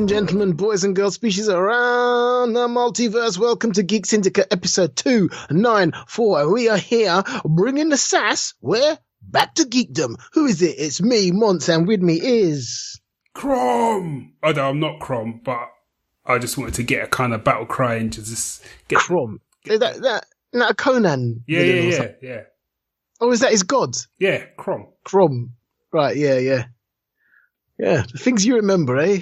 and gentlemen, boys and girls, species around the multiverse, welcome to Geek Syndicate episode 294. We are here bringing the sass. We're back to geekdom. Who is it? It's me, Mons, and with me is... Crom! Although I'm not Crom, but I just wanted to get a kind of battle cry and to just get... Crom? Is that a Conan? Yeah. Oh, is that his god? Yeah, Crom. Crom. Right, yeah. Yeah, the things you remember, eh?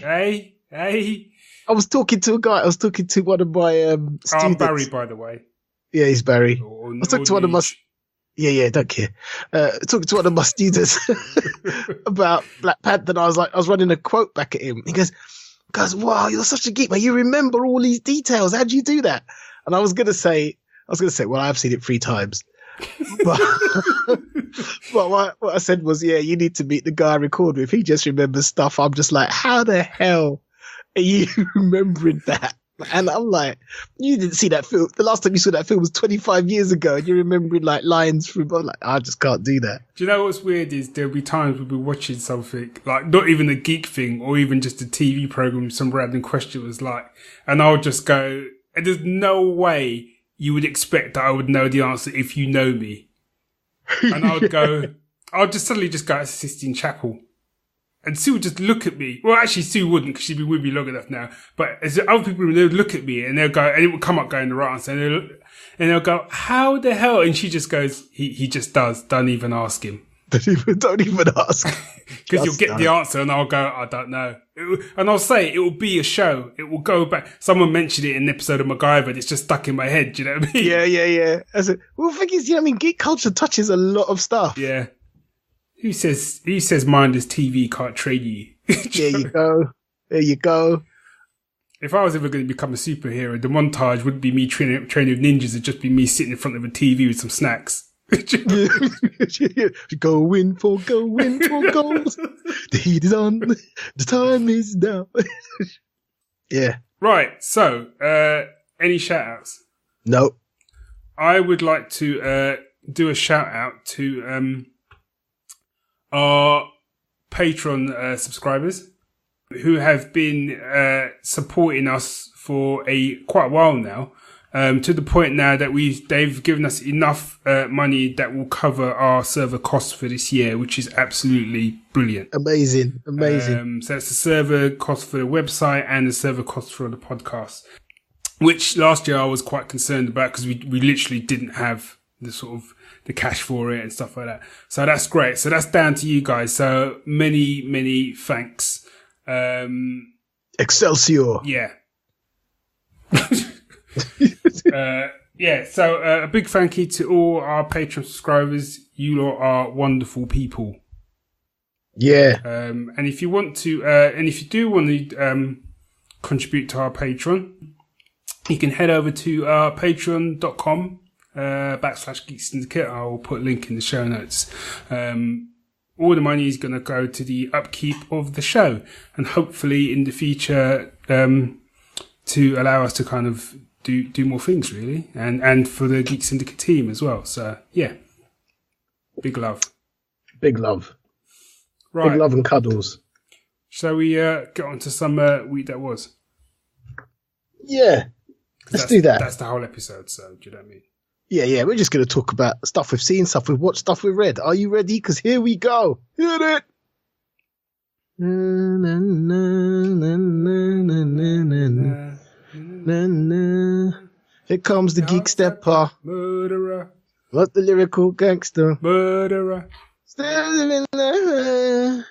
Hey. I was talking to a guy. I was talking to one of my students. I'm Barry, by the way. Yeah, he's Barry. I was talking to one of my... Yeah, don't care. Talking to one of my students about Black Panther, and I was running a quote back at him. He goes, wow, you're such a geek, man. You remember all these details. How'd you do that? And I was going to say, well, I've seen it 3 times. But what I said was, yeah, you need to meet the guy I record with. He just remembers stuff. I'm just like, how the hell are you remembering that? And I'm like, you didn't see that film. The last time you saw that film was 25 years ago, and you're remembering like lines from. I'm like, I just can't do that. Do you know what's weird is there'll be times we'll be watching something like not even a geek thing or even just a TV program. Some random question was like, and I'll just go, and there's no way you would expect that I would know the answer if you know me. And I'll just suddenly just go to Sistine Chapel. And Sue would just look at me. Well, actually, Sue wouldn't because she'd been with me long enough now. But as other people, they would look at me and they'll go, and it would come up going the right answer. And they'll go, how the hell? And she just goes, he just does. Don't even ask him. Don't even ask. Because you'll get the answer and I'll go, I don't know. And I'll say, it will be a show. It will go back. Someone mentioned it in an episode of MacGyver and it's just stuck in my head. Do you know what I mean? Yeah. Well, the thing is, geek culture touches a lot of stuff. Yeah. Who says mindless TV can't train you? There you go. If I was ever going to become a superhero, the montage wouldn't be me training with ninjas. It'd just be me sitting in front of a TV with some snacks. Going for gold. The heat is on. The time is now. Yeah. Right. So, any shout outs? No. I would like to do a shout out to our Patreon subscribers who have been supporting us for quite a while now. To the point now that they've given us enough money that will cover our server costs for this year, which is absolutely brilliant. Amazing. So that's the server cost for the website and the server cost for the podcast, which last year I was quite concerned about because we literally didn't have the sort of the cash for it and stuff like that. So that's great. So that's down to you guys. So many thanks. Excelsior. Yeah. So a big thank you to all our Patreon subscribers. You lot are wonderful people. Yeah. And if you want to, and if you do want to contribute to our Patreon, you can head over to patreon.com /Geek Syndicate. I'll put a link in the show notes. All the money is going to go to the upkeep of the show, and hopefully in the future to allow us to kind of do more things, really, and for the Geek Syndicate team as well. So yeah, big love. Right. Big love and cuddles. Shall we get on to some week that was? Yeah, let's do that. That's the whole episode. So do you know what I mean? Yeah. We're just going to talk about stuff we've seen, stuff we've watched, stuff we've read. Are you ready? Because here we go. Hit it. Here comes the geek stepper. Murderer. What the lyrical gangster. Murderer.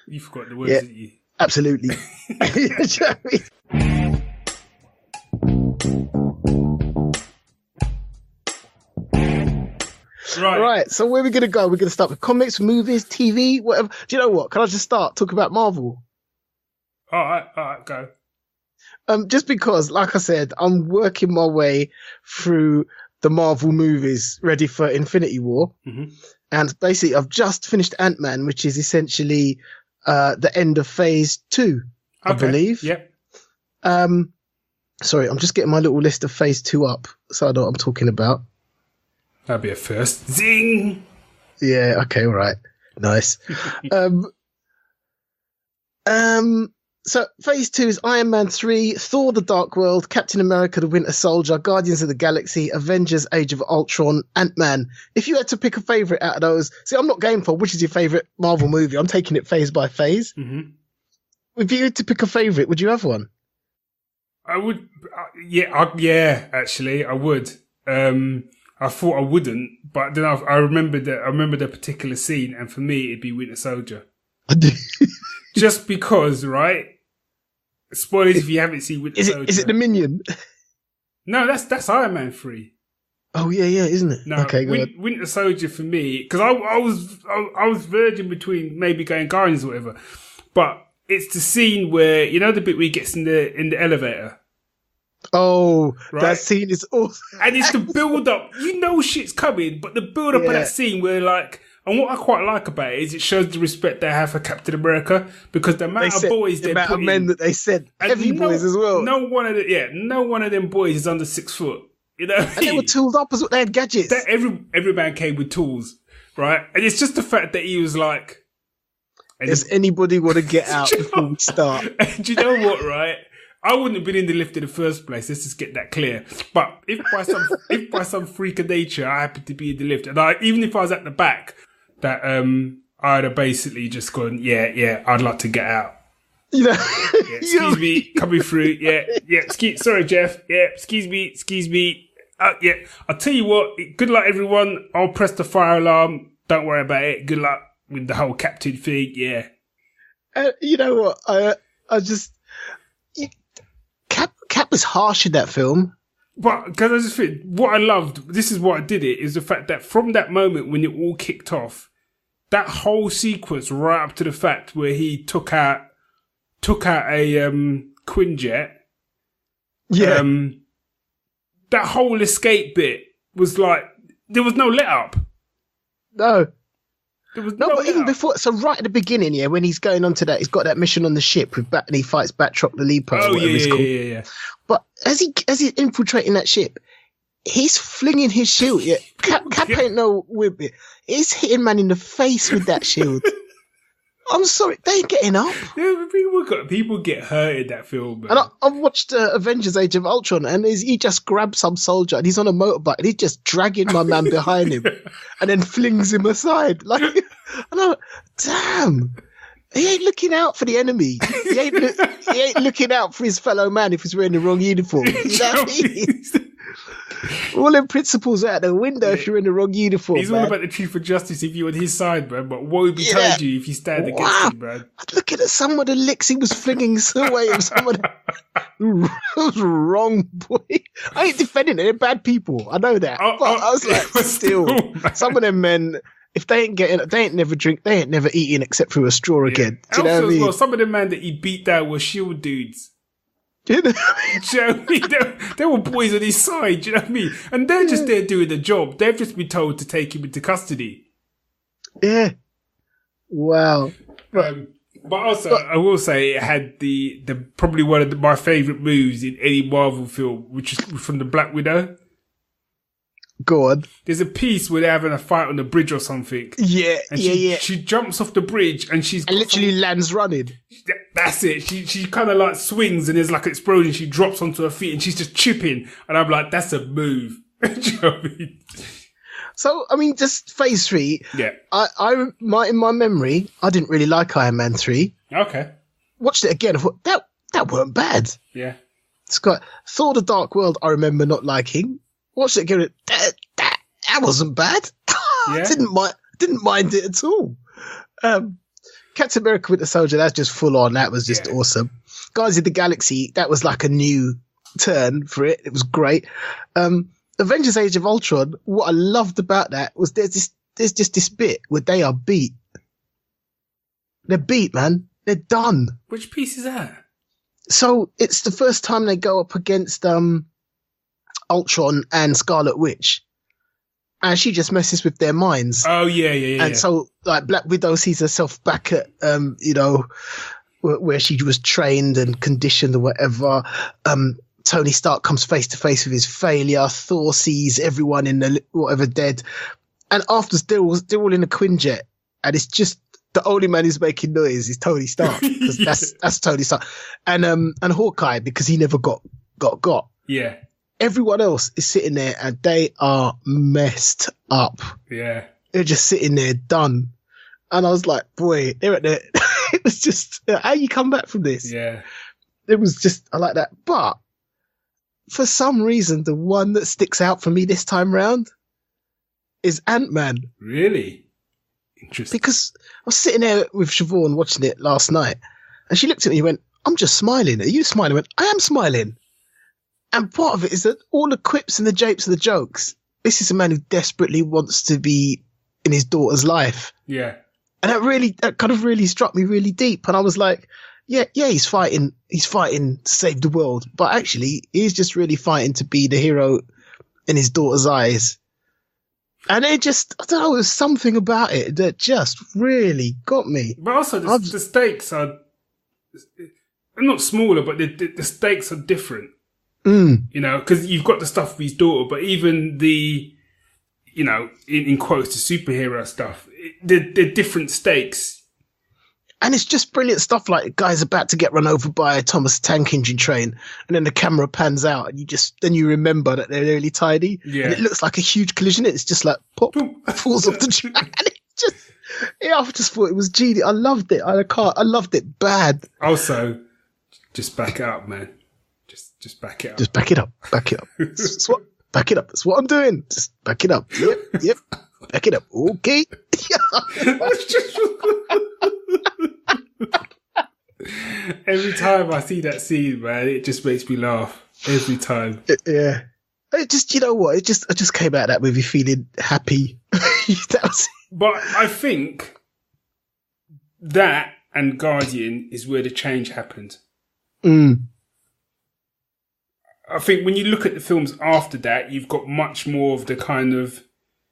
You forgot the words, didn't you? Absolutely. Right, so where are we going to go? We're going to start with comics, movies, TV, whatever. Do you know what? Can I just start? Talk about Marvel. All right, go. Just because, like I said, I'm working my way through the Marvel movies ready for Infinity War. Mm-hmm. And basically, I've just finished Ant-Man, which is essentially the end of phase 2, I believe. Yep. Sorry, I'm just getting my little list of phase 2 up so I know what I'm talking about. That'd be a first. Zing! Yeah, okay, all right. Nice. So phase 2 is Iron Man 3, Thor: The Dark World, Captain America: The Winter Soldier, Guardians of the Galaxy, Avengers: Age of Ultron, Ant-Man. If you had to pick a favorite out of those, see, I'm not going for which is your favorite Marvel movie. I'm taking it phase by phase. Mm-hmm. If you had to pick a favorite, would you have one? I would, actually, I would. I thought I wouldn't, but then I remembered the particular scene, and for me, it'd be Winter Soldier. Just because, right? Spoilers if you haven't seen Winter Soldier. Is it the Minion? No, that's Iron Man 3. Oh yeah, isn't it? No, okay, good. Winter Soldier for me, because I was virgin between maybe going Guardians or whatever, but it's the scene where, you know, the bit where he gets in the elevator. Oh, right? That scene is awesome. And it's the build up. You know shit's coming, but the build up of that scene where, like, and what I quite like about it is it shows the respect they have for Captain America, because the amount of boys they put in, men that they sent, heavy boys as well. No one of them boys is under 6 foot. You know, and they were tooled up as well. They had gadgets. Every man came with tools, right? And it's just the fact that he was like, does anybody want to get out before we start? And do you know what, right? I wouldn't have been in the lift in the first place. Let's just get that clear. But if by some freak of nature I happened to be in the lift, and even if I was at the back, that I'd have basically just gone, yeah, I'd like to get out. You know, excuse me, coming through. Sorry, Jeff. Yeah, excuse me. Yeah, I'll tell you what. Good luck, everyone. I'll press the fire alarm. Don't worry about it. Good luck with the whole captain thing. Yeah. You know what? I just Cap was harsh in that film. But because I just think what I loved, this is what I did it, is the fact that from that moment when it all kicked off, that whole sequence right up to the fact where he took out a Quinjet. Yeah. That whole escape bit was like, there was no let up. No. There was no, but even before, so right at the beginning, yeah, when he's going on to that, he's got that mission on the ship with and he fights Batroc the Leaper. Oh, yeah. But as he's infiltrating that ship, he's flinging his shield. Yeah, Cap ain't no whip. He's hitting man in the face with that shield. I'm sorry, they ain't getting up. Yeah, people get hurt in that film. Man. And I've watched Avengers: Age of Ultron, and he just grabs some soldier, and he's on a motorbike, and he's just dragging my man behind him, and then flings him aside. Like, and I'm like, damn, he ain't looking out for the enemy. He ain't looking out for his fellow man if he's wearing the wrong uniform. You know what I mean? All them principles out the window if you're in the wrong uniform. He's all about the truth and justice if you're on his side, man. But woe betide you if you stand against him, man. Looking at some of the licks he was flinging away of some of the was wrong, boy. I ain't defending it. They're bad people. I know that. But I was like, still, some of them men, if they ain't getting, they ain't never drink, they ain't never eating except through a straw again. Do you know what I mean? Well, some of the men that he beat down were shield dudes. Do you know what I mean? They were boys on his side, do you know what I mean? And they're just there doing the job. They've just been told to take him into custody. Yeah. Wow. But also, I will say it had the probably one of my favourite moves in any Marvel film, which is from the Black Widow. Go on. There's a piece where they're having a fight on the bridge or something. Yeah, and yeah. She jumps off the bridge and literally lands running. That's it. She kind of like swings and there's like an explosion. She drops onto her feet and she's just chipping. And I'm like, that's a move. Do you know what I mean? So, I mean, just phase 3. Yeah. In my memory, I didn't really like Iron Man 3. Okay. Watched it again. I thought, that weren't bad. Yeah. It's got Thor: The Dark World, I remember not liking. Watched it again. That wasn't bad. Yeah. I didn't mind it at all. Captain America: Winter Soldier, that's just full on. That was just awesome. Guardians of the Galaxy, that was like a new turn for it. It was great. Avengers: Age of Ultron, what I loved about that was there's just this bit where they are beat. They're beat, man. They're done. Which piece is that? So it's the first time they go up against Ultron and Scarlet Witch, and she just messes with their minds. Oh yeah. And so, like, Black Widow sees herself back at where she was trained and conditioned or whatever. Tony Stark comes face to face with his failure. Thor sees everyone in the whatever dead, and after they're all in a Quinjet, and it's just the only man who's making noise is Tony Stark. Because that's Tony Stark. And Hawkeye, because he never got. Yeah. Everyone else is sitting there and they are messed up. Yeah. They're just sitting there done. And I was like, boy, they're at the, it was just, how you come back from this? Yeah. It was just, I like that. But for some reason, the one that sticks out for me this time round is Ant-Man. Really? Interesting. Because I was sitting there with Siobhan watching it last night and she looked at me and went, I'm just smiling. Are you smiling? I went, I am smiling. And part of it is that all the quips and the japes and the jokes, this is a man who desperately wants to be in his daughter's life. Yeah. And that kind of really struck me really deep. And I was like, yeah, he's fighting to save the world. But actually, he's just really fighting to be the hero in his daughter's eyes. And it just, I don't know, there's something about it that just really got me. But also, the stakes are not smaller, but the stakes are different. You know, because you've got the stuff with his daughter, but even the, you know, in quotes, the superhero stuff, they're different stakes. And it's just brilliant stuff, like a guy's about to get run over by a Thomas Tank Engine train, and then the camera pans out, and then you remember that they're really tiny. Yeah. And it looks like a huge collision. It's just like, pop, falls off the train. And it just, I just thought it was genius. I loved it. I loved it bad. Also, just back it up, man. Just back it up. Just back it up. Back it up. Back it up. That's what I'm doing. Just back it up. Yep. Back it up. Okay. Every time I see that scene, man, it just makes me laugh. Every time. Yeah. It just, you know what? I just came out of that movie feeling happy. But I think that and Guardian is where the change happened. I think when you look at the films after that, you've got much more of the kind of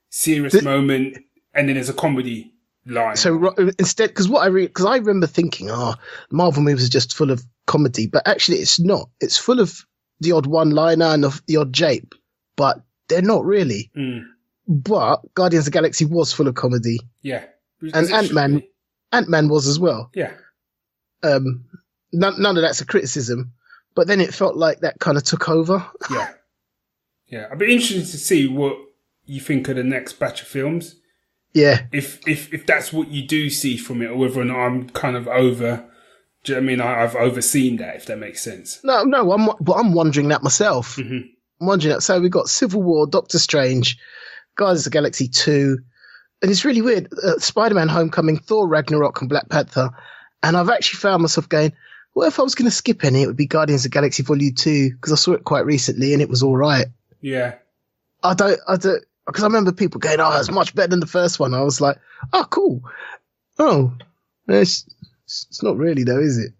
serious moment, and then there's a comedy line. So instead, because I remember thinking, Marvel movies are just full of comedy, but actually it's not. It's full of the odd one-liner and the odd jape, but they're not really. But Guardians of the Galaxy was full of comedy. Yeah. And Ant-Man was as well. Yeah. None of that's a criticism. But then it felt like that kind of took over. Yeah. I'd be interested to see what you think of the next batch of films. Yeah. If that's what you do see from it, or whether or not I'm kind of over. Do you know what I mean? I've overseen that, if that makes sense. No, I'm wondering that myself. Mm-hmm. I'm wondering that. So we've got Civil War, Doctor Strange, Guardians of the Galaxy 2. And it's really weird. Spider-Man Homecoming, Thor Ragnarok, and Black Panther. And I've actually found myself going, what if I was going to skip any? It would be Guardians of the Galaxy Volume 2, because I saw it quite recently and it was all right. Yeah. I don't, because I remember people going, it's much better than the first one. I was like, oh, cool. Oh, it's not really though, is it?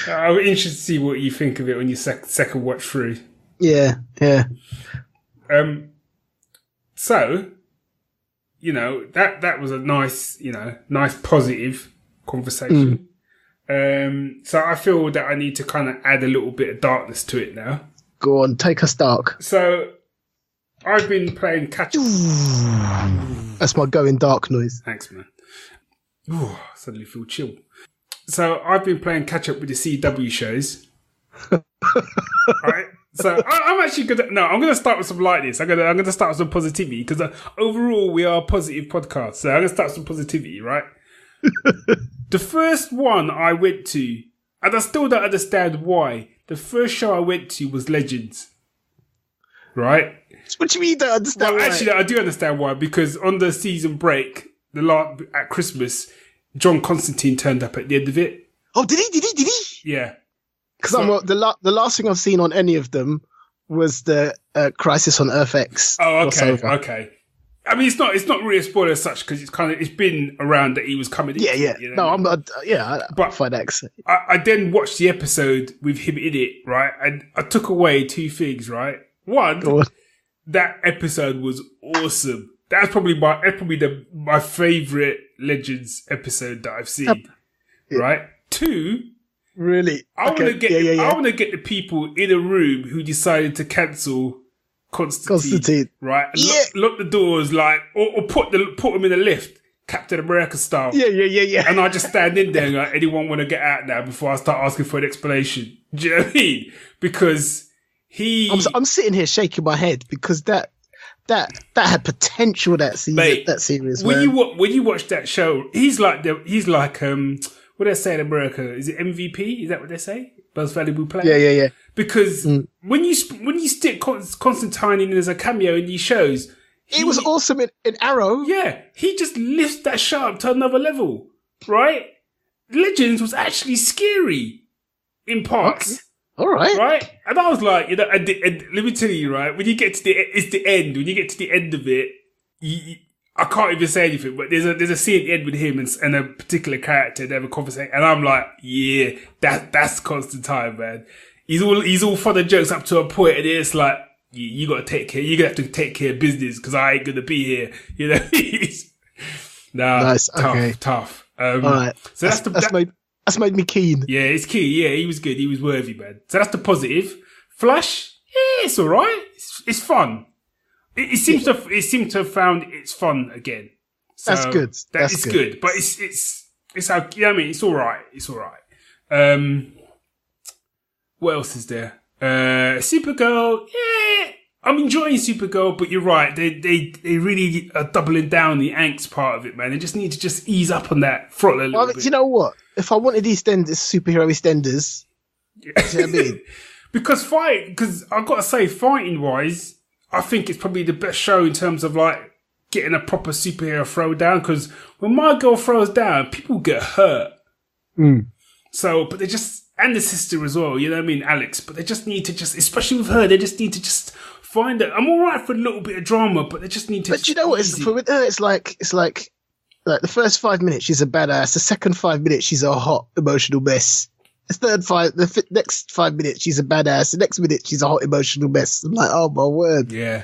I'm interested to see what you think of it on your second watch through. Yeah. So, you know, that was a nice positive conversation. So I feel that I need to kind of add a little bit of darkness to it now. Go on, take us dark. So I've been playing catch up. That's my going dark noise. Thanks, man. Ooh, suddenly feel chill. So I've been playing catch up with the CW shows. Right? So I'm actually I'm gonna start with some lightness. I'm gonna start with some positivity, because overall we are a positive podcast. So I'm gonna start with some positivity, right? The first one I went to, and I still don't understand why. The first show I went to was Legends, right? What do you mean you don't understand? Well, why? actually, I do understand why, because on the season break, at Christmas, John Constantine turned up at the end of it. Oh, did he? Yeah. Because the last thing I've seen on any of them was the Crisis on Earth X. Oh, okay. I mean, it's not really a spoiler as such, because it's been around that he was coming in. Yeah. You know I find X. I then watched the episode with him in it, right? And I took away two things, right? One, that episode was awesome. That's probably my favourite Legends episode that I've seen, right? Two, really, I want to get the people in a room who decided to cancel Constantine. Right? And lock the doors, like, or put them in a lift, Captain America style. Yeah. And I just stand in there and like, anyone want to get out now before I start asking for an explanation? Do you know what I mean? Because I'm sitting here shaking my head because that had potential, that season, mate, that series. When you watch that show, he's like what do they say in America? Is it MVP? Is that what they say? Most valuable player. Yeah. Because when you stick Constantine in as a cameo in these shows, it was awesome in Arrow. Yeah, he just lifts that show up to another level, right? Legends was actually scary in parts. Okay. All right. Right? And I was like, and let me tell you, right, when you get to the end of it, I can't even say anything, but there's a scene at the end with him and a particular character, they have a conversation, and I'm like, yeah, that's Constantine, man. He's all fun and jokes up to a point, and it's like, you're gonna have to take care of business, because I ain't gonna be here, you know? Nice. Tough. All right. So that's made me keen. Yeah, it's key. Yeah, he was good. He was worthy, man. So that's the positive. Flash, yeah, it's all right. It's fun. It seems to have found its fun again. So that's good. That's good. But it's how, you know what I mean? It's all right. It's all right. What else is there? Supergirl, yeah. I'm enjoying Supergirl, but you're right. They really are doubling down the angst part of it, man. They just need to just ease up on that throttle a little bit. You know what? If I wanted superhero EastEnders, you know what I mean? Because I've got to say, fighting wise, I think it's probably the best show in terms of like getting a proper superhero throw down. Because when my girl throws down, people get hurt. So, but and the sister as well, you know what I mean, Alex. But they just need to especially with her, they just need to find it. I'm all right for a little bit of drama, but they just need to. But you know what? With her, it's like the first 5 minutes she's a badass. The second 5 minutes she's a hot emotional mess. The next 5 minutes she's a badass. The next minute she's a hot emotional mess. I'm like, oh my word. Yeah.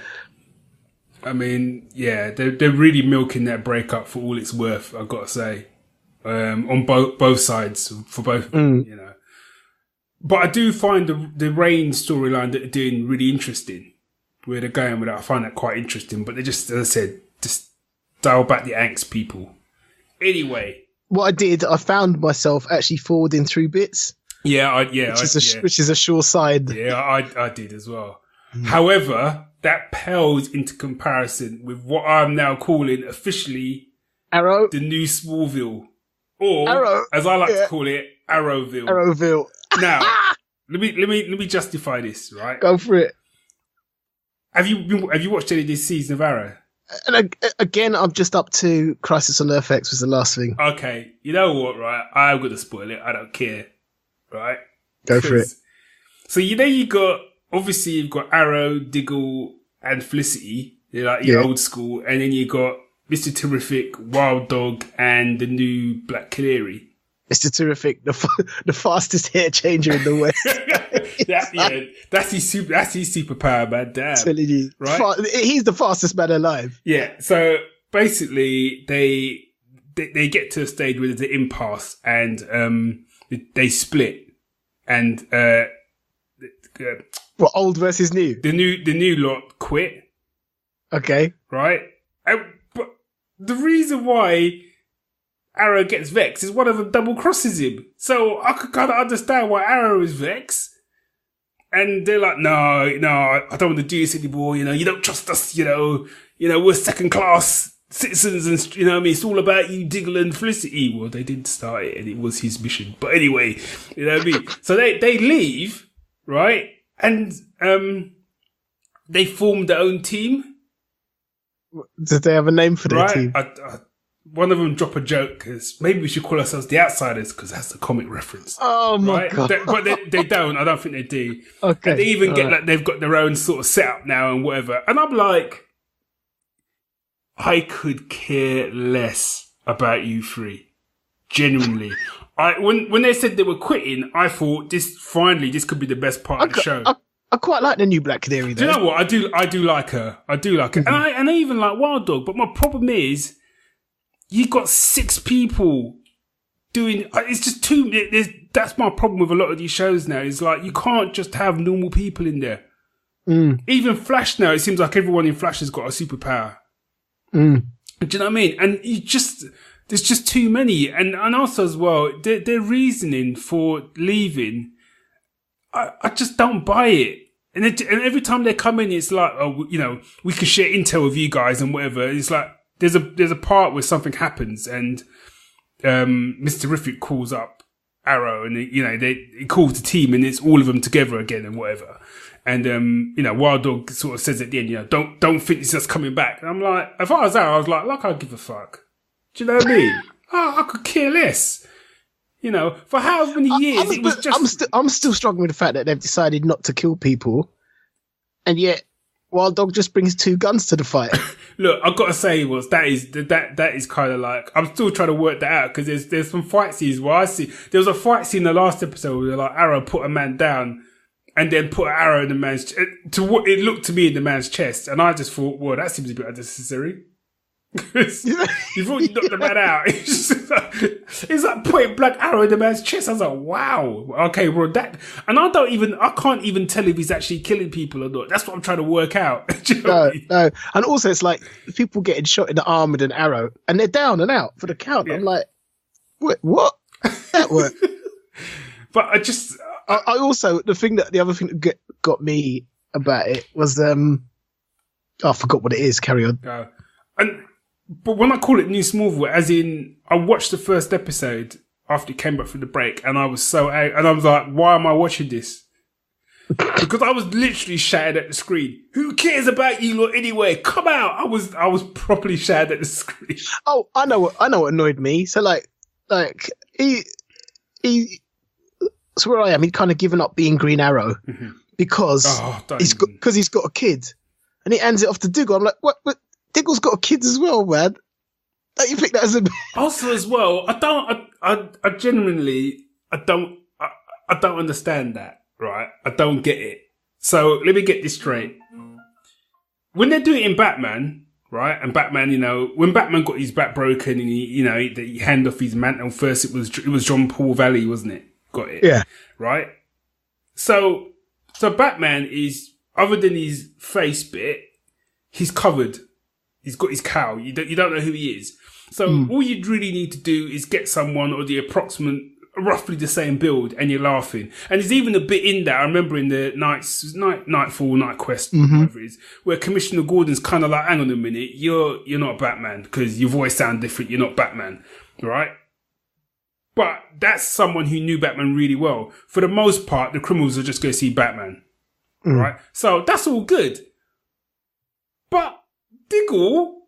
I mean, yeah, they're really milking that breakup for all it's worth, I've got to say. On both sides, for both, you know. But I do find the Rain storyline that they're doing really interesting. Where they're going with it, I find that quite interesting. But they just, as I said, just dial back the angst, people. Anyway. What I did, I found myself actually forwarding through bits. Which is a sure side. Yeah, I did as well. However, that pales into comparison with what I'm now calling officially Arrow, the new Smallville, or Arrow, as I like to call it, Arrowville. Arrowville. Now, let me justify this, right? Go for it. Have you watched any of this season of Arrow? And again, I'm just up to Crisis on Earth X was the last thing. Okay, you know what, right? I'm going to spoil it. I don't care, right? Go for it. So, you've got Arrow, Diggle, and Felicity. They're like your old school. And then you got Mr. Terrific, Wild Dog, and the new Black Canary. Mr. Terrific, the fastest hair changer in the West. That's his superpower, man. Damn, telling you, right? He's the fastest man alive. Yeah. So basically, they get to a stage where there's an impasse, and they split, and what, old versus new? The new lot quit. Okay. Right. But the reason why Arrow gets vexed is one of them double crosses him. So I could kind of understand why Arrow is vexed. And they're like, no, I don't want to do this anymore. You know, you don't trust us. You know, we're second class citizens, and you know what I mean. It's all about you, Diggle and Felicity. Well, they did start it, and it was his mission. But anyway, you know what I mean. So they leave, right, and they formed their own team. Did they have a name for their team? One of them drop a joke because maybe we should call ourselves the Outsiders because that's a comic reference. Oh my god! But they don't. I don't think they do. Okay. And they even get like they've got their own sort of setup now and whatever. And I'm like, I could care less about you three. Genuinely, when they said they were quitting, I thought this could be the best part of the show. I quite like the new Black Canary. Do you know what? I do like her. I do like her, and I even like Wild Dog. But my problem is, you got 6 people doing. It's just too. That's my problem with a lot of these shows now. It's like you can't just have normal people in there. Even Flash now, it seems like everyone in Flash has got a superpower. Do you know what I mean? And there's just too many. And also as well, their reasoning for leaving, I just don't buy it. And every time they come in, it's like, oh, you know, we can share intel with you guys and whatever. It's like, there's a part where something happens and, Mr. Terrific calls up Arrow and, he calls the team and it's all of them together again and whatever. And, Wild Dog sort of says at the end, don't think it's just coming back. And I'm like, if I was Arrow, I was like, I'll give a fuck. Do you know what I mean? I could care less. For how many years it was just... I'm still struggling with the fact that they've decided not to kill people. And yet, Wild Dog just brings 2 guns to the fight. Look, I've got to say, that is kind of like, I'm still trying to work that out because there's some fight scenes where I see, there was a fight scene in the last episode where like Arrow put a man down and then put an arrow in the man's, to what it looked to me in the man's chest. And I just thought, well, that seems a bit unnecessary. You thought you knocked the man out. It's like point blank arrow in the man's chest. I was like, wow. Okay, well that, and I can't even tell if he's actually killing people or not. That's what I'm trying to work out. No. And also it's like people getting shot in the arm with an arrow and they're down and out for the count. Yeah. I'm like, what? That worked. But I also, the other thing that got me about it was, I forgot what it is. Carry on. But when I call it New Smallville, as in, I watched the first episode after it came back from the break, and I was so out, and I was like, why am I watching this? Because I was literally shouting at the screen. Who cares about you lot anyway? Come out! I was properly shouting at the screen. Oh, I know what annoyed me. So like he. So where I am, he'd kind of given up being Green Arrow because he's got a kid, and he hands it off to Diggle. I'm like, what? But Diggle's got a kid as well, man. Don't you think that as a also as well? I genuinely don't understand that. Right? I don't get it. So let me get this straight. When they do it in Batman, right? And Batman, when Batman got his back broken and he handed off his mantle first, it was John Paul Valley, wasn't it? Got it. Yeah. Right? So Batman is, other than his face bit, he's covered. He's got his cowl. You don't know who he is. So all you'd really need to do is get someone or the approximate, roughly the same build, and you're laughing. And there's even a bit in there, I remember in the Nightfall, Night Quest, whatever it is, where Commissioner Gordon's kind of like, hang on a minute, you're not Batman, because your voice sounds different, you're not Batman. Right? But that's someone who knew Batman really well. For the most part, the criminals are just going to see Batman. Right? So that's all good. But Diggle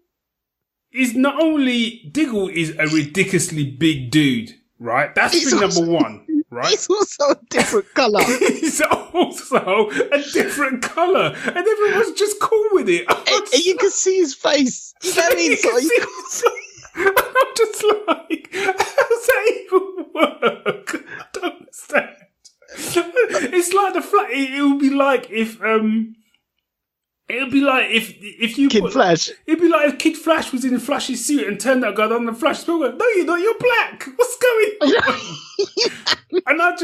is a ridiculously big dude, right? That's thing number one, right? He's also a different colour. He's also a different colour. And everyone's just cool with it. And you can see his face. You know what I mean? I'm just like, how does that even work? I don't understand. It's like it would be like if you Flash. It'd be like if Kid Flash was in a Flash's suit and turned that guy on the Flash spill. No, you're not. You're black. What's going on? And I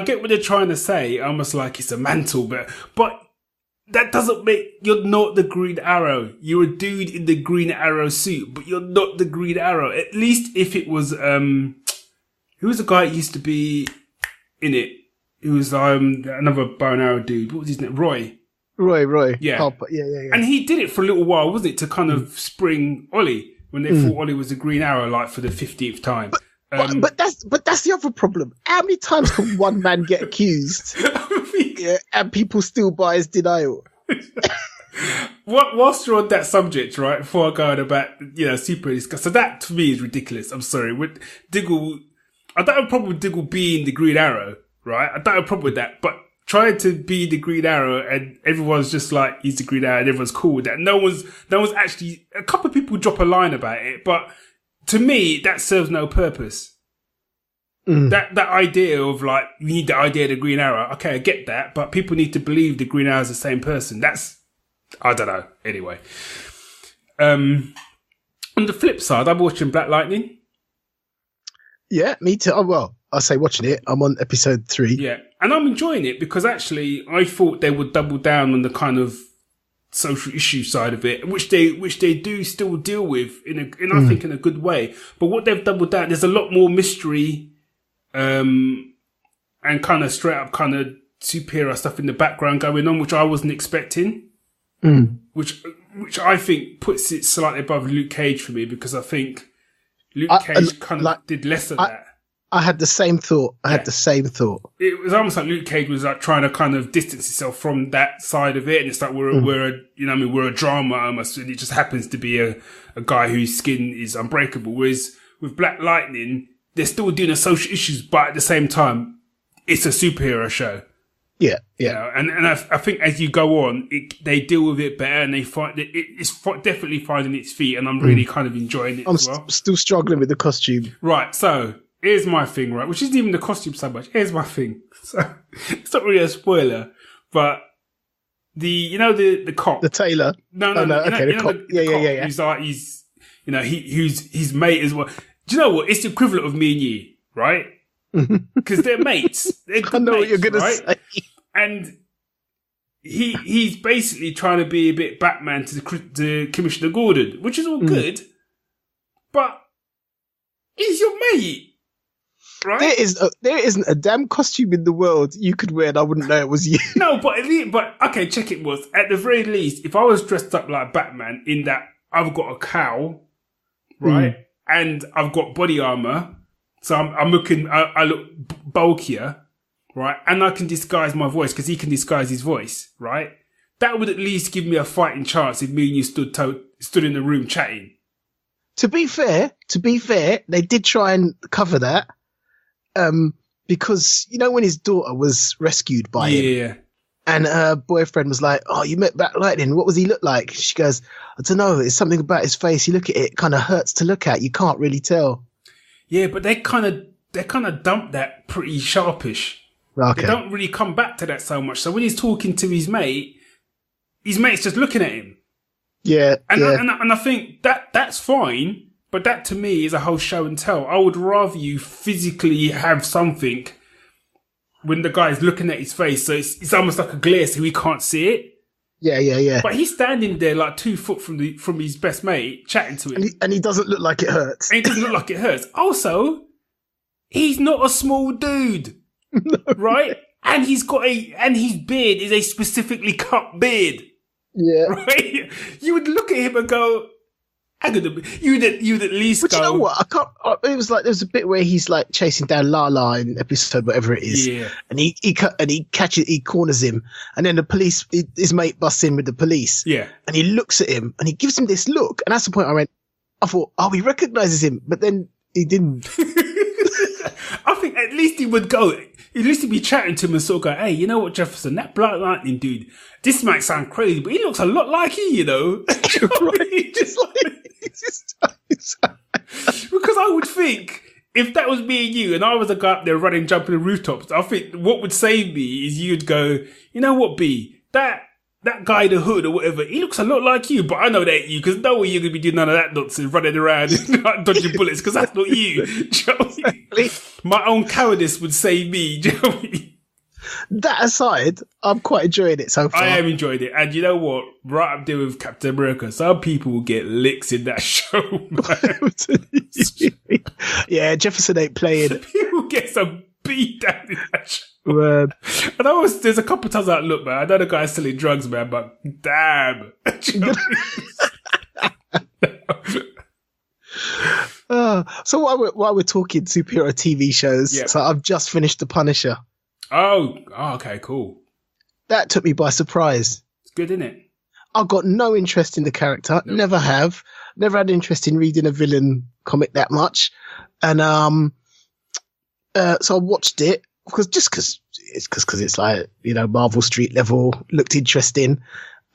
get what they're trying to say. Almost like it's a mantle, but that doesn't make, you're not the Green Arrow. You're a dude in the Green Arrow suit, but you're not the Green Arrow. At least if it was, who was the guy that used to be in it? It was, another bow and arrow dude. What was his name? Roy. Yeah. Harper. Yeah. And he did it for a little while, wasn't it? To kind of spring Ollie when they thought Ollie was a Green Arrow, like for the 50th time. But that's the other problem. How many times can one man get accused? And people still buy his denial. Whilst you're on that subject, right? Before I go on about super discuss, so that to me is ridiculous. I'm sorry, with Diggle, I don't have a problem with Diggle being the Green Arrow, right? I don't have a problem with that, but trying to be the Green Arrow and everyone's just like he's the Green Arrow and everyone's cool with that. No one's actually. A couple of people drop a line about it, but to me that serves no purpose. That idea of like, you need the idea of the Green Arrow. Okay, I get that, but people need to believe the Green Arrow is the same person. I don't know. Anyway. On the flip side, I'm watching Black Lightning. Yeah, me too. Oh, well, I say watching it. I'm on episode 3. Yeah. And I'm enjoying it because actually I thought they would double down on the kind of social issue side of it, which they do still deal with I think in a good way. But what they've doubled down, there's a lot more mystery, and kind of straight up kind of superhero stuff in the background going on, which I wasn't expecting. Which I think puts it slightly above Luke Cage for me, because I think Luke Cage kind of did less of that. I had the same thought. It was almost like Luke Cage was like trying to kind of distance himself from that side of it, and it's like we're a drama almost, and it just happens to be a guy whose skin is unbreakable. Whereas with Black Lightning, they're still doing the social issues, but at the same time, it's a superhero show. Yeah. You know, and I think as you go on, they deal with it better, and they find it's definitely finding its feet, and I'm really kind of enjoying it as well. I'm still struggling with the costume. Right, so here's my thing, right? Which isn't even the costume so much. Here's my thing. So it's not really a spoiler, but the cop, the tailor. No. Okay, the cop. Yeah. He's like who's his mate as well. Do you know what? It's the equivalent of me and you, right? Because they're mates. They're good I know mates, what you're gonna right? say. And he's basically trying to be a bit Batman to Commissioner Gordon, which is all good, but he's your mate, right? There isn't a damn costume in the world you could wear and I wouldn't know it was you. No, but okay, check it was. At the very least, if I was dressed up like Batman in that I've got a cowl, right, and I've got body armor, so I'm looking, I look bulkier, right, and I can disguise my voice because he can disguise his voice, right? That would at least give me a fighting chance if me and you stood in the room chatting. To be fair, they did try and cover that, because when his daughter was rescued by him, and her boyfriend was like, "Oh, you met Black Lightning. What was he look like?" She goes, "I don't know. It's something about his face. You look at it, kind of hurts to look at. You can't really tell." Yeah, but they kind of dumped that pretty sharpish. Okay. They don't really come back to that so much. So when he's talking to his mate's just looking at him. Yeah. And I think that's fine, but that to me is a whole show and tell. I would rather you physically have something when the guy's looking at his face, so it's almost like a glare so he can't see it. Yeah. But he's standing there like 2 foot from his best mate, chatting to him. And he doesn't look like it hurts. Also, he's not a small dude. No. Right? And his beard is a specifically cut beard. Yeah. Right? You would look at him and go, you'd at least but go. You know what? It was like, there's a bit where he's like chasing down Lala in episode whatever it is. Yeah. And he corners him. And then his mate busts in with the police. Yeah. And he looks at him and he gives him this look. And that's the point I thought, oh, he recognizes him. But then he didn't. I think at least he would go. At least he'd be chatting to him and sort of go, "Hey, you know what, Jefferson? That Black Lightning dude. This might sound crazy, but he looks a lot like you know." Right? Because I would think if that was me and you, and I was a guy up there running, jumping the rooftops, I think what would save me is you'd go, "You know what, B? That guy in the hood or whatever, he looks a lot like you, but I know that ain't you, because no way you're going to be doing none of that nonsense, running around and like, dodging bullets, because that's not you." Do you know what I mean? My own cowardice would save me. Do you know what I mean? That aside, I'm quite enjoying it so far. I am enjoying it. And you know what? Right up there with Captain America, some people will get licks in that show, man. Yeah, Jefferson ain't playing. People get some beat down in that show. Man. And there's a couple of times like, look, man, I know the guy's selling drugs, man, but damn. So while we're talking superhero TV shows, so I've just finished The Punisher. Oh, okay, cool. That took me by surprise. It's good, isn't it? I've got no interest in the character. Nope. Never have. Never had interest in reading a villain comic that much. And so I watched it because it's like, Marvel Street level, looked interesting.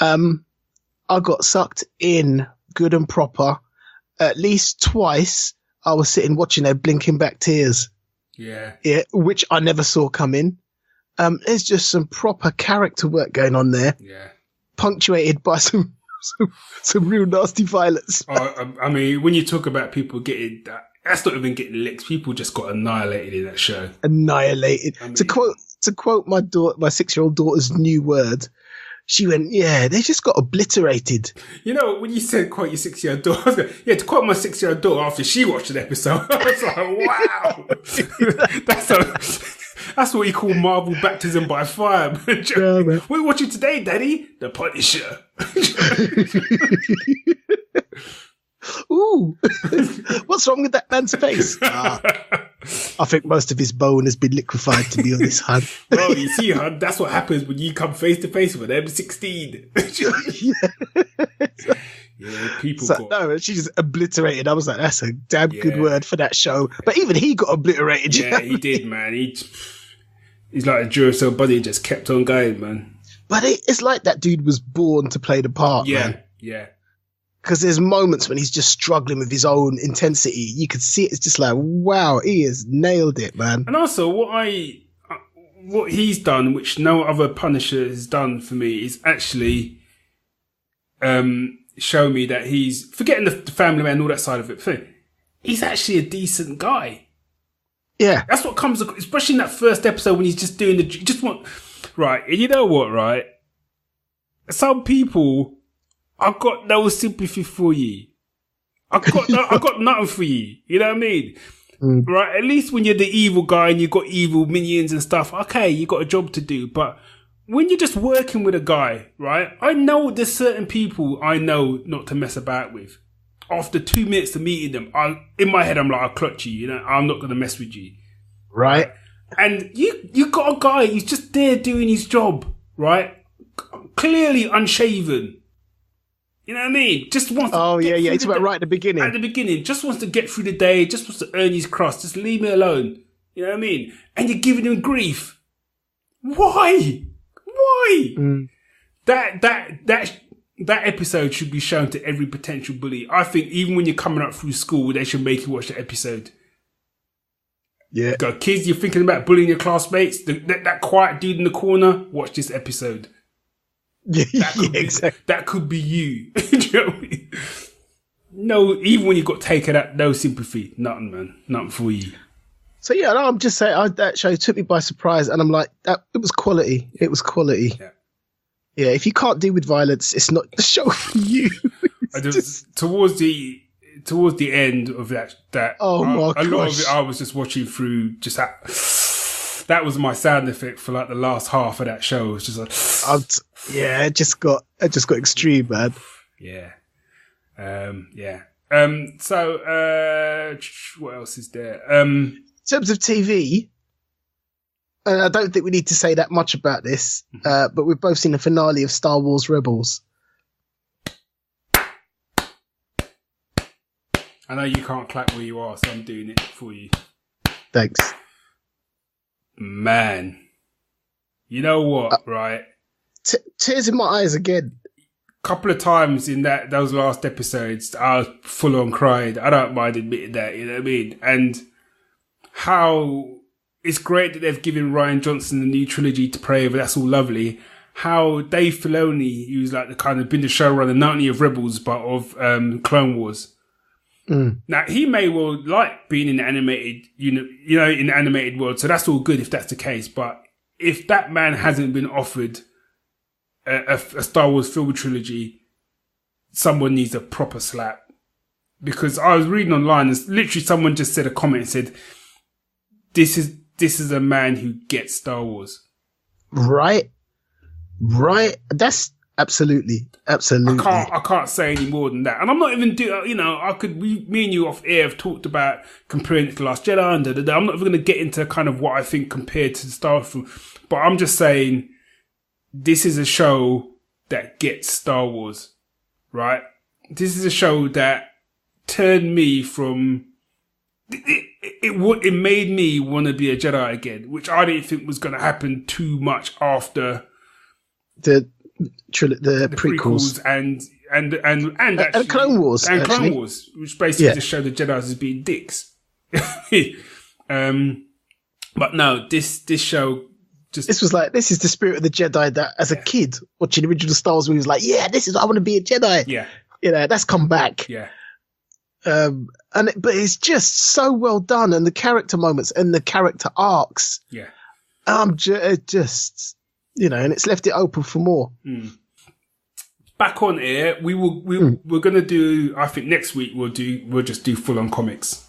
I got sucked in good and proper. At least twice I was sitting watching their blinking back tears. Yeah, which I never saw coming. There's just some proper character work going on there. Yeah, punctuated by some real nasty violence. I mean, when you talk about people getting that's not even getting licks. People just got annihilated in that show. Annihilated. I mean, to to quote my 6-year-old daughter's new word, she went, "Yeah, they just got obliterated." You know, when you said quote your 6-year-old daughter, to quote my 6-year-old daughter after she watched an episode, I was like, wow. That's what you call Marvel baptism by fire. Yeah, what are you watching today, Daddy? The Punisher. Ooh, what's wrong with that man's face? I think most of his bone has been liquefied, to be honest, hun. Bro, you see, hun, that's what happens when you come face to face with M16. Yeah, people No, she just obliterated. I was like, that's a damn good word for that show. But even he got obliterated. Yeah, he did, man. He's like a Duracell buddy, just kept on going, man. But it's like that dude was born to play the part, man. Yeah. Because there's moments when he's just struggling with his own intensity. You could see it's just like, wow, he has nailed it, man. And also, what he's done, which no other Punisher has done for me, is actually show me that he's, forgetting the family man and all that side of it, he's actually a decent guy. Yeah. That's what comes, especially in that first episode when he's just doing right, and you know what, right? Some people, I've got no sympathy for you. I got nothing for you. You know what I mean? Right? At least when you're the evil guy and you've got evil minions and stuff, okay, you got a job to do. But when you're just working with a guy, right? I know there's certain people I know not to mess about with. After 2 minutes of meeting them, in my head, I'm like, I'll clutch you. You know, I'm not going to mess with you. Right. And you got a guy who's just there doing his job, right? Clearly unshaven. You know what I mean? Just wants to yeah. It's about right at the beginning. At the beginning, just wants to get through the day, just wants to earn his crust. Just leave me alone. You know what I mean? And you're giving him grief. Why? That episode should be shown to every potential bully. I think even when you're coming up through school, they should make you watch the episode. Yeah. Go, kids, you're thinking about bullying your classmates? That quiet dude in the corner, watch this episode. Exactly. That could be you. Do you know what I mean? No, even when you got taken out, no sympathy. Nothing, man. Nothing for you. So, yeah, no, I'm just saying, that show took me by surprise, and I'm like, it was quality. It was quality. Yeah, if you can't deal with violence, it's not the show for you. Towards the end of that, my a gosh. lot of it I was just watching through just that was my sound effect for like the last half of that show. It was just like, it just got extreme, man. Yeah. So, what else is there? In terms of TV, and I don't think we need to say that much about this, but we've both seen the finale of Star Wars Rebels. I know you can't clap where you are, so I'm doing it for you. Thanks. Man. You know what, right? Tears in my eyes again. Couple of times in those last episodes, I was full on cried. I don't mind admitting that, you know what I mean? And how it's great that they've given Rian Johnson the new trilogy to pray over. That's all lovely. How Dave Filoni, who's like been the showrunner, not only of Rebels, but of Clone Wars. Now, he may well like being in the animated, in the animated world. So that's all good if that's the case. But if that man hasn't been offered a Star Wars film trilogy, someone needs a proper slap. Because I was reading online, and literally someone just said a comment and said, this is a man who gets Star Wars. Right. That's absolutely. I can't say any more than that. And I'm not even me and you off air have talked about comparing it to Last Jedi and da-da-da. I'm not even going to get into kind of what I think compared to the Star Wars film. But I'm just saying, this is a show that gets Star Wars, right? This is a show that turned me from... It made me want to be a Jedi again, which I didn't think was going to happen too much after the prequels and actually, Clone Wars and Clone Wars, which basically just showed the Jedi as being dicks. But no, this show just this is the spirit of the Jedi that as a kid watching the original Star Wars movie was like, yeah, this is I want to be a Jedi. Yeah, that's come back. Yeah. But it's just so well done, and the character moments and the character arcs. Yeah. Just, and it's left it open for more. Back on air, we're gonna do. I think next week we'll just do full on comics.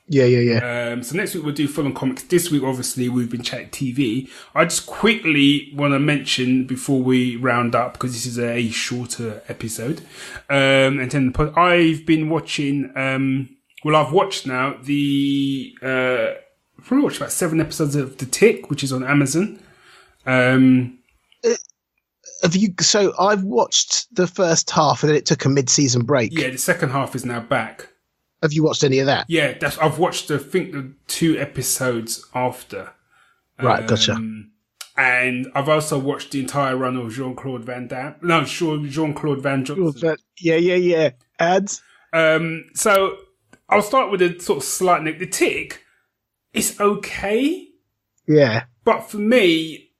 Yeah. So next week we'll do full on comics. This week, obviously, we've been chatting TV. I just quickly want to mention before we round up, because this is a shorter episode. And then I've been watching. I've watched now probably watched about 7 episodes of The Tick, which is on Amazon. So I've watched the first half, and then it took a mid-season break. Yeah, the second half is now back. Have you watched any of that? Yeah, I've watched, I think, the 2 episodes after. Right, gotcha. And I've also watched the entire run of Jean-Claude Van Damme. No, Jean-Claude Van Johnson. Yeah. Ads. So I'll start with a sort of slight note. The Tick, it's okay. Yeah. But for me,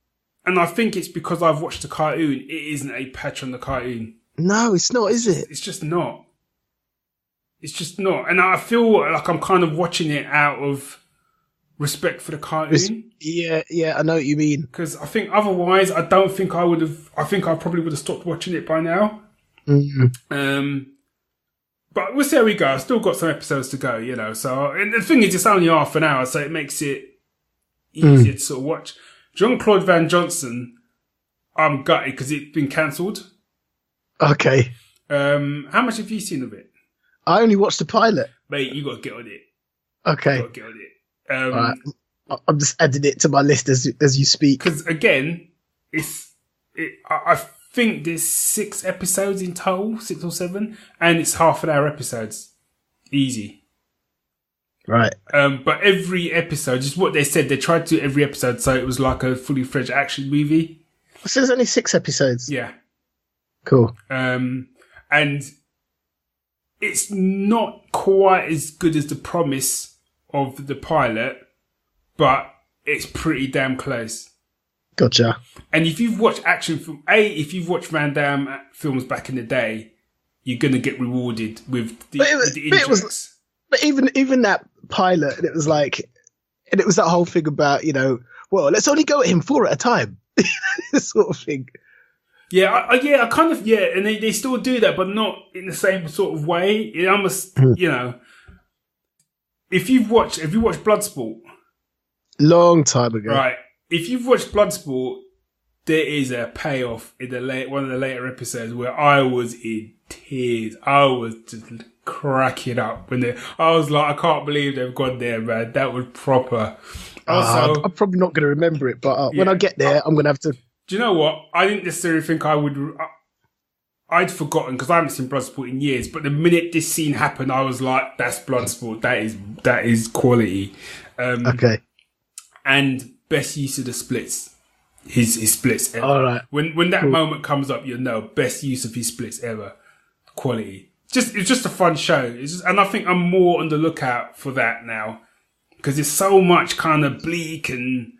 and I think it's because I've watched the cartoon, it isn't a patch on the cartoon. No, it's not, is it? It's just not. It's just not. And I feel like I'm kind of watching it out of respect for the cartoon. Yeah, I know what you mean. Because I think otherwise, I don't think I would have. I think I probably would have stopped watching it by now. Mm-hmm. But we'll see how we go. I've still got some episodes to go, So, and the thing is, it's only half an hour, so it makes it easier to sort of watch. Jean-Claude Van Johnson, I'm gutted because it's been cancelled. Okay. How much have you seen of it? I only watched the pilot. Mate, you got to get on it. Okay. You got to get on it. Right. I'm just adding it to my list as you speak. Because again, I think there's 6 episodes in total, 6 or 7, and it's half-an-hour episodes. Easy. Right. But every episode, just what they said, they tried to do every episode so it was like a fully fledged action movie. So there's only 6 episodes? Yeah. Cool. And it's not quite as good as the promise of the pilot, but it's pretty damn close. Gotcha. And if you've watched if you've watched Van Damme films back in the day, you're going to get rewarded with the injects. But even that pilot, and it was that whole thing about, well, let's only go at him 4 at a time. This sort of thing. Yeah, I kind of, and they still do that, but not in the same sort of way. It almost, if you've watched Bloodsport. Long time ago. Right. If you've watched Bloodsport, there is a payoff in one of the later episodes where I was in tears. I was just cracking up I was like, I can't believe they've gone there, man. That was proper. Also, I'm probably not going to remember it, but when I get there, I'm going to have to. Do you know what? I didn't necessarily think I would. I'd forgotten because I haven't seen Bloodsport in years. But the minute this scene happened, I was like, "That's Bloodsport. That is quality." Okay. And best use of the splits, his splits ever. All right. When that moment comes up, best use of his splits ever. Quality. It's just a fun show. And I think I'm more on the lookout for that now because there's so much kind of bleak and.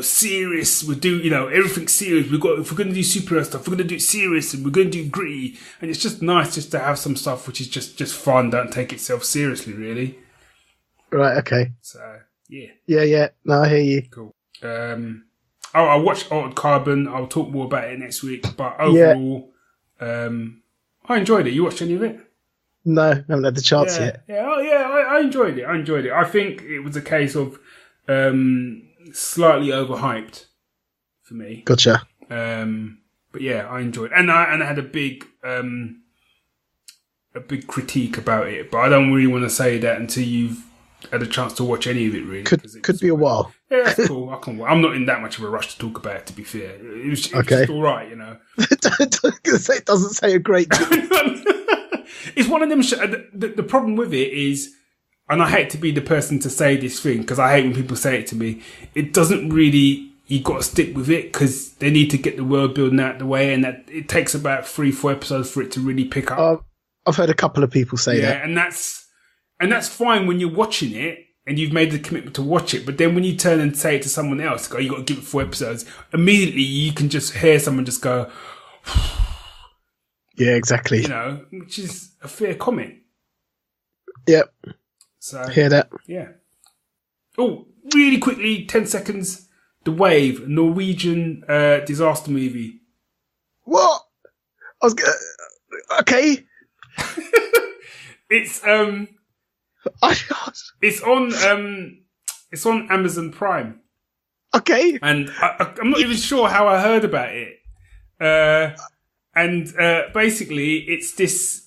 Serious. We do, everything serious. If we're going to do superhero stuff, we're going to do it serious and we're going to do gritty. And it's just nice just to have some stuff which is just fun. Don't take itself seriously, really. Right. Okay. So, yeah. Yeah. No, I hear you. Cool. I watched Altered Carbon. I'll talk more about it next week. But overall, I enjoyed it. You watched any of it? No, I haven't had the chance yet. Yeah. I enjoyed it. I think it was a case of, slightly overhyped for me. Gotcha. But yeah, I enjoyed it. And I had a big critique about it, but I don't really want to say that until you've had a chance to watch any of it, really. Could be a while. Yeah, that's cool. I'm not in that much of a rush to talk about it, to be fair. It was just all right, It doesn't say a great deal. It's one of them. The problem with it is, and I hate to be the person to say this thing because I hate when people say it to me. It doesn't really. You got to stick with it because they need to get the world building out the way, and that it takes about 3-4 episodes for it to really pick up. I've heard a couple of people say that, and that's fine when you're watching it and you've made the commitment to watch it. But then when you turn and say it to someone else, you got to give it 4 episodes. Immediately, you can just hear someone just go, "Yeah, exactly." Which is a fair comment. Yep. So hear that. Yeah. Oh, really quickly, 10 seconds. The Wave, Norwegian disaster movie. What? Okay. It's on Amazon Prime. Okay. And I'm not even sure how I heard about it. Basically, it's this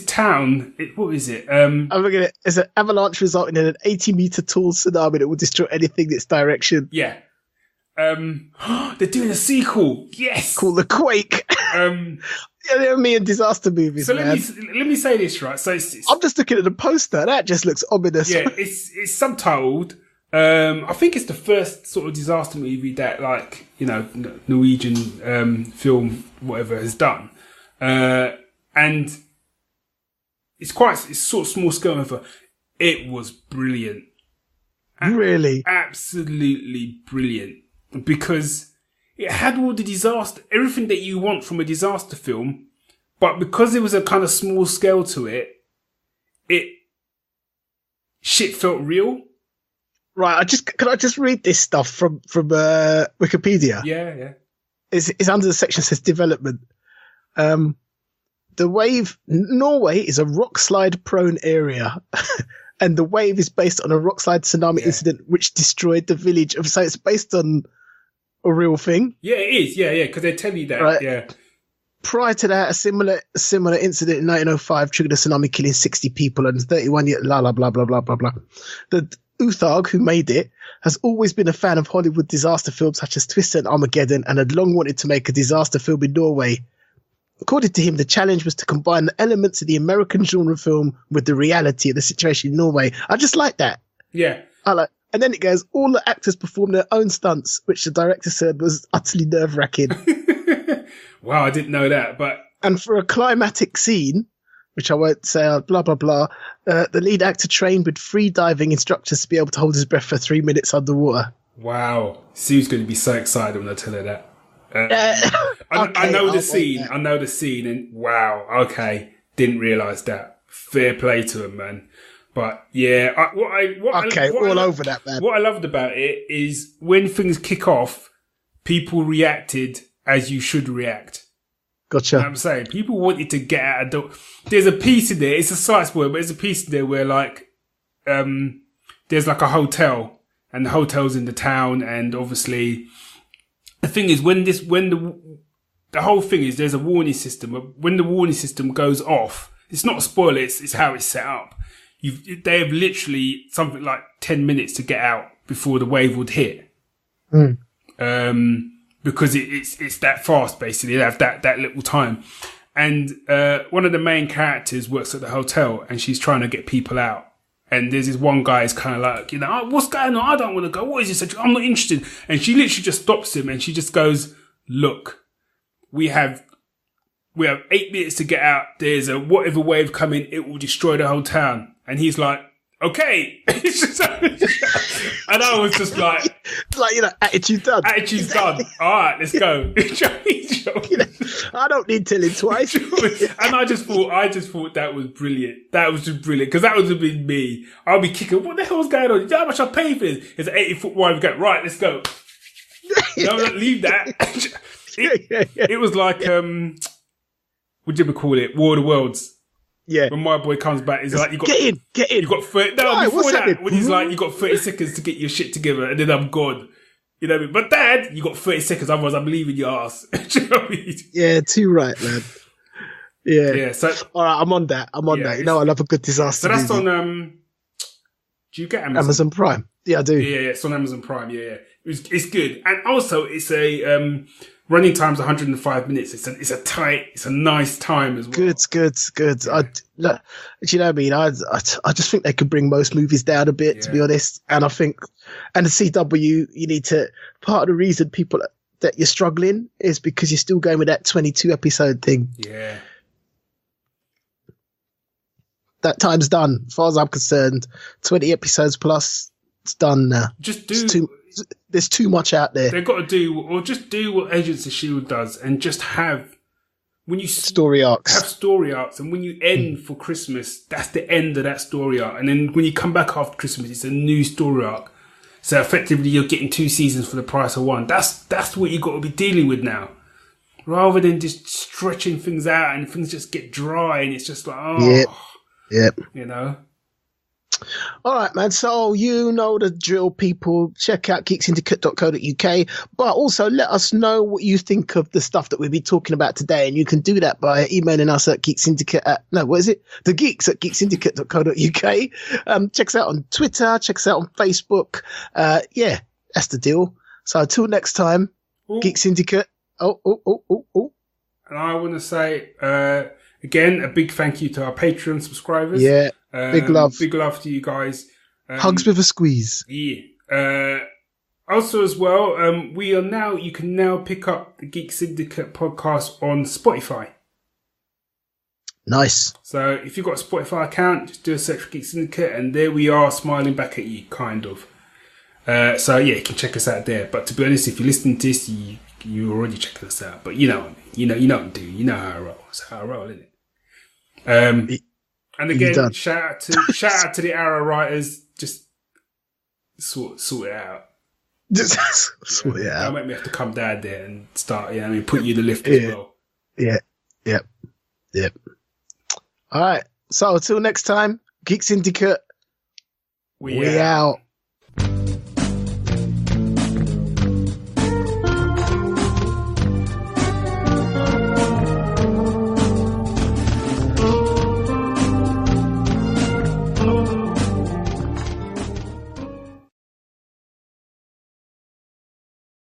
town. What is it? I'm looking at it. It's an avalanche resulting in an 80-meter tall tsunami that will destroy anything in its direction. Yeah. They're doing a sequel. Yes. Called The Quake. They're me and disaster movies. So man. let me say this, right? So I'm just looking at the poster. That just looks ominous. Yeah, it's subtitled. I think it's the first sort of disaster movie that, like, you know, Norwegian film whatever has done, and it's sort of small scale. It was brilliant. Really, absolutely brilliant, because it had all the disaster, everything that you want from a disaster film, but because it was a kind of small scale to it, shit felt real. Right, can I just read this stuff from Wikipedia? Yeah. It's under the section that says development. The Wave, Norway is a rock slide prone area, and The Wave is based on a rock slide tsunami incident which destroyed the village. So it's based on a real thing. Yeah, it is. Yeah, because they tell you that. Right. Yeah. Prior to that, a similar incident in 1905 triggered a tsunami, killing 60 people and 31 years. Blah blah blah blah blah blah blah. The Uthag, who made it, has always been a fan of Hollywood disaster films such as Twister and Armageddon, and had long wanted to make a disaster film in Norway. According to him, the challenge was to combine the elements of the American genre film with the reality of the situation in Norway. I just like that. Yeah. And then it goes, all the actors performed their own stunts, which the director said was utterly nerve-wracking. Wow, I didn't know that. And for a climatic scene, which I won't say, blah, blah, blah, the lead actor trained with free diving instructors to be able to hold his breath for 3 minutes underwater. Wow. Sue's going to be so excited when I tell her that. I know the scene. I know the scene, and wow. Okay, didn't realise that. Fair play to him, man. But yeah, over that, man. What I loved about it is when things kick off, people reacted as you should react. Gotcha. You know what I'm saying? People wanted to get out of the... There's a piece in there, it's a side spoiler, but there's a piece in there where, like, there's like a hotel, and the hotel's in the town, and obviously the thing is, the whole thing is, there's a warning system. When the warning system goes off, it's not a spoiler, it's how it's set up. They have literally something like 10 minutes to get out before the wave would hit. Because it's that fast, basically. They have that little time. And one of the main characters works at the hotel, and she's trying to get people out. And there's this one guy is kind of like, you know, oh, what's going on? I don't want to go. What is this? I'm not interested. And she literally just stops him, and she just goes, look, we have 8 minutes to get out. There's a whatever wave coming. It will destroy the whole town. And he's like, okay. And I was just like, attitude done. Attitude's done. All right, let's go. I don't need telling twice. And I just thought that was brilliant. That was just brilliant, because that would have been me. I'll be kicking. What the hell's going on? You know how much I pay for this? It's an 80-foot wide. Go right. Let's go. No, leave that. It was like what do you call it? War of the Worlds. Yeah. When my boy comes back, he's like, "You got get in. You got 30." No, right, before that, when he's like, "You got 30 seconds to get your shit together, and then I'm gone." You know what I mean? But Dad, you got 30 seconds, otherwise I'm leaving your ass. Do you know what I mean? Yeah, too right, man. Yeah. Yeah. So, all right, I'm on that. I love a good disaster. So that's movie. On. Do you get Amazon Prime? Yeah, I do. Yeah, it's on Amazon Prime. Yeah. It's good, and also it's a running time's 105 minutes. It's a nice time as well. Good. Yeah. Do you know what I mean? I just think they could bring most movies down a bit, to be honest. And I think, and the CW, you need to, part of the reason people that you're struggling is because you're still going with that 22 episode thing. Yeah. That time's done. As far as I'm concerned, 20 episodes plus, it's done now. There's too much out there. They've got to do what Agents of S.H.I.E.L.D. does, and just have, when you story arcs. Have story arcs, and when you end for Christmas, that's the end of that story arc. And then when you come back after Christmas, it's a new story arc. So effectively, you're getting 2 seasons for the price of 1. That's what you got to be dealing with now, rather than just stretching things out and things just get dry and it's just like, you know. All right, man. So you know the drill, people. Check out geeksyndicate.co.uk, but also let us know what you think of the stuff that we'll be talking about today, and you can do that by emailing us at the geeks at geeksyndicate.co.uk. Check us out on Twitter. Check us out on Facebook. Yeah, that's the deal. So until next time, Geek Syndicate. And I want to say again a big thank you to our Patreon subscribers. Yeah. Big love to you guys. Hugs with a squeeze. Yeah. Also, as well, you can now pick up the Geek Syndicate podcast on Spotify. Nice. So if you've got a Spotify account, just do a search for Geek Syndicate, and there we are, smiling back at you, kind of. So yeah, you can check us out there. But to be honest, if you're listening to this, you already checked us out. But you know what I mean. You know what I do. You know how I roll. That's how I roll, isn't it? And again, shout out to the Arrow writers. Just sort it out. Just sort it out. Don't make me have to come down there and start. Put you in the lift as well. Yeah. Yep. All right. So until next time, Geek Syndicate. We out.